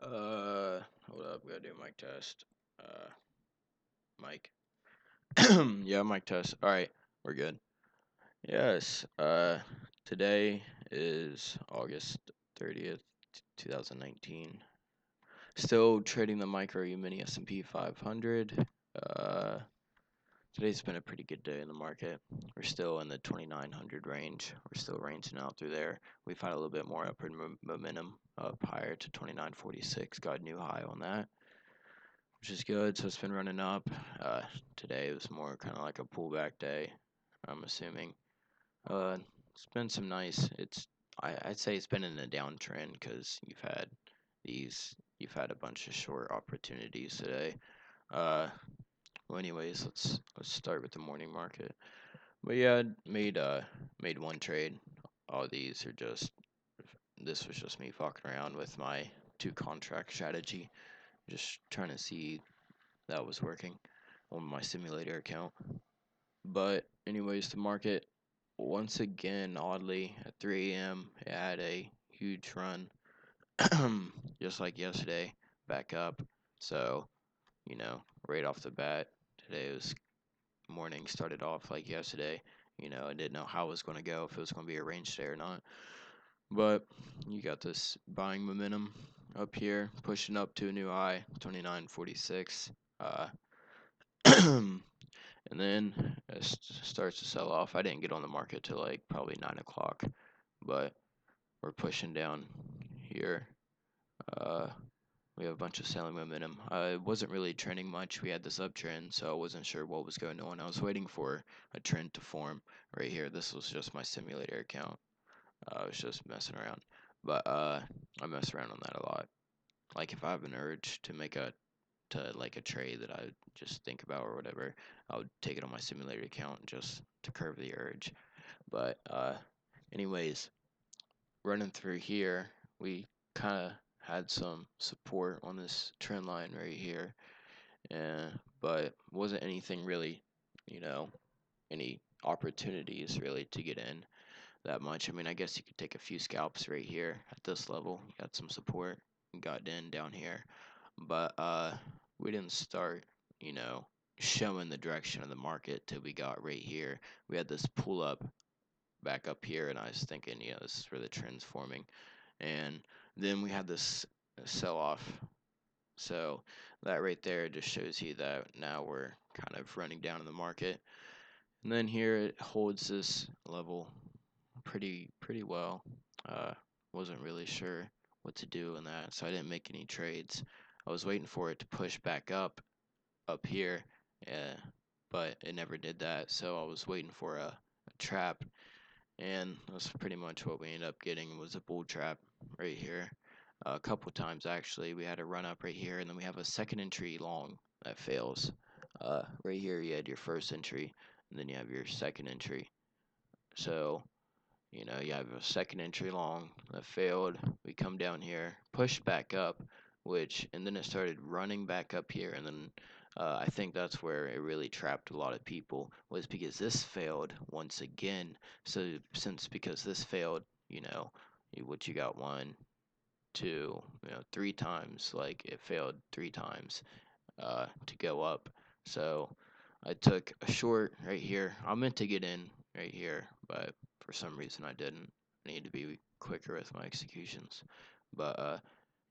Hold up, gotta do mic test. Mic. Yeah, mic test. All right, we're good. Yes. Today is August 30th, 2019. Still trading the Micro Emini S&P 500. Uh, Today's been a pretty good day in the market. We're still in the 2900 range. We're still ranging out through there. We've had a little bit more upward momentum up higher to 2946. Got a new high on that, which is good. So it's been running up. Today was more kind of like a pullback day, I'm assuming. It's been some nice. I'd say it's been in a downtrend because you've had a bunch of short opportunities today. Uh, well, anyways, let's start with the morning market. But yeah, made one trade. All these are just this was just me fucking around with my two contract strategy, just trying to see that was working on my simulator account. But anyways, the market once again, oddly, at 3 a.m. it had a huge run, just like yesterday, back up. So right off the bat, today was morning started off like yesterday. I didn't know how it was going to go, if it was going to be a range day or not. But you got this buying momentum up here, pushing up to a new high, 29.46. Uh, and then it starts to sell off. I didn't get on the market till like probably 9 o'clock, but we're pushing down here. Uh, we have a bunch of selling momentum. It wasn't really trending much. We had this uptrend, so I wasn't sure what was going on. I was waiting for a trend to form right here. This was just my simulator account. I was just messing around, but I mess around on that a lot. Like if I have an urge to make a trade that I just think about or whatever, I would take it on my simulator account just to curb the urge. But anyways, running through here, we kind of had some support on this trend line right here, but wasn't anything really, you know, any opportunities really to get in that much. I mean, I guess you could take a few scalps right here at this level. Got some support, got in down here, but we didn't start, you know, showing the direction of the market till we got right here. We had this pull up back up here, and I was thinking, yeah, this is where the trend's forming, and then we had this sell off. So that right there just shows you that now we're kind of running down in the market. And then here it holds this level pretty well. Uh, wasn't really sure what to do in that, so I didn't make any trades. I was waiting for it to push back up here, but it never did that. So I was waiting for a trap, and that's pretty much what we ended up getting was a bull trap right here. A couple times actually, we had a run up right here, and then we have a second entry long that fails. Right here you had your first entry, and then you have your second entry. So you have a second entry long that failed. We come down here, push back up, and then it started running back up here, and then I think that's where it really trapped a lot of people was because this failed once again. So because this failed, what you got one, two, three times, like it failed three times to go up. So I took a short right here. I meant to get in right here, but for some reason I didn't. I need to be quicker with my executions. But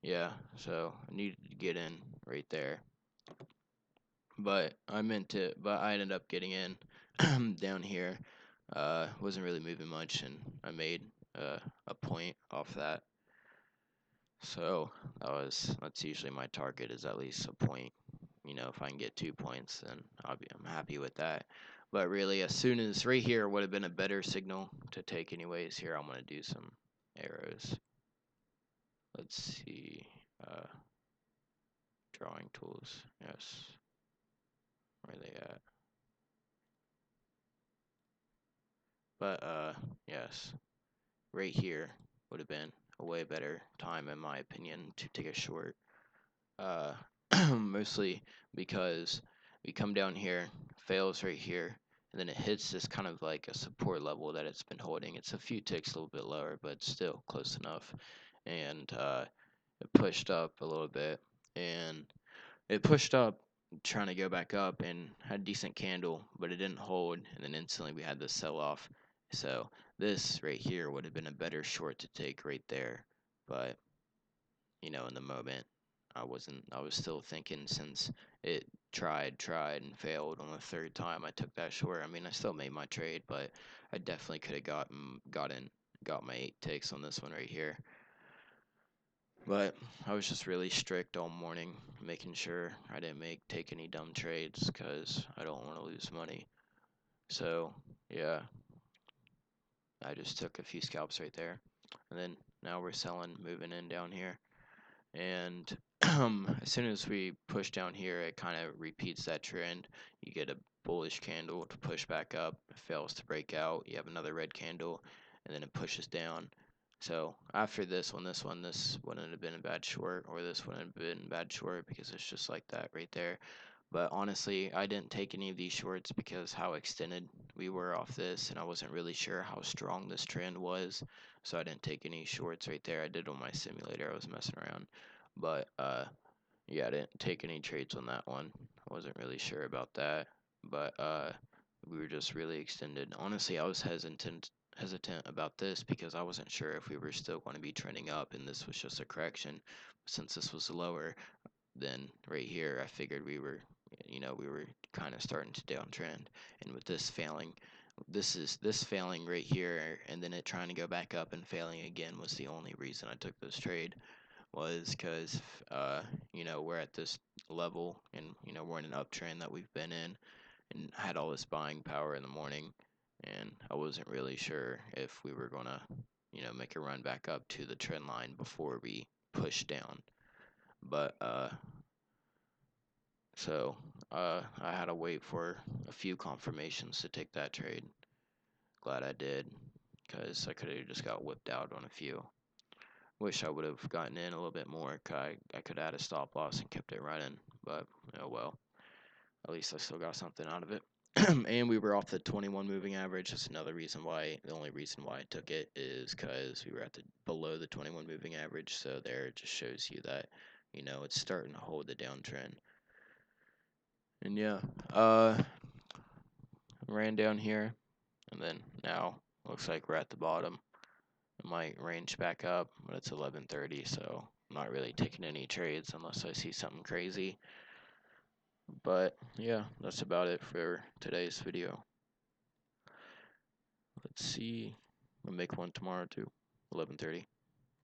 yeah, so I needed to get in right there. But I ended up getting in down here. Wasn't really moving much, and I made a point off that. So that's usually my target is at least a point. If I can get 2 points, then I'm happy with that. But really, as soon as right here would have been a better signal to take anyways. Here, I'm gonna do some arrows. Let's see, uh, drawing tools. Yes, where are they at? But yes, right here would have been a way better time in my opinion to take a short. Uh, Mostly because we come down here, fails right here, and then it hits this kind of like a support level that it's been holding. It's a few ticks a little bit lower, but still close enough. And it pushed up a little bit, and it pushed up trying to go back up and had a decent candle, but it didn't hold, and then instantly we had this sell off. So this right here would have been a better short to take right there, but in the moment, I was still thinking, since it tried and failed on the third time I took that short. I mean, I still made my trade, but I definitely could have got my 8 ticks on this one right here. But I was just really strict all morning, making sure I didn't take any dumb trades because I don't want to lose money. So yeah, I just took a few scalps right there, and then now we're selling, moving in down here. And as soon as we push down here, it kind of repeats that trend. You get a bullish candle to push back up, it fails to break out, you have another red candle, and then it pushes down. So after this wouldn't have been a bad short, or this wouldn't have been a bad short, because it's just like that right there. But honestly, I didn't take any of these shorts because how extended we were off this, and I wasn't really sure how strong this trend was. So I didn't take any shorts right there. I did on my simulator. I was messing around. But yeah, I didn't take any trades on that one. I wasn't really sure about that. But we were just really extended. Honestly, I was hesitant about this because I wasn't sure if we were still going to be trending up and this was just a correction. Since this was lower, then right here I figured we were kind of starting to downtrend, and with this failing, this failing right here, and then it trying to go back up and failing again was the only reason I took this trade, was because we're at this level, and we're in an uptrend that we've been in and had all this buying power in the morning, and I wasn't really sure if we were gonna make a run back up to the trend line before we push down. But so I had to wait for a few confirmations to take that trade. Glad I did, because I could have just got whipped out on a few. Wish I would have gotten in a little bit more. I could add a stop loss and kept it running, but oh well. At least I still got something out of it. And we were off the 21 moving average. That's another reason why. The only reason why I took it is because we were at the below the 21 moving average. So there, it just shows you that it's starting to hold the downtrend. And yeah, ran down here, and then now looks like we're at the bottom. It might range back up, but it's 11:30, so I'm not really taking any trades unless I see something crazy. But yeah, that's about it for today's video. Let's see. I'll make one tomorrow too, 11:30.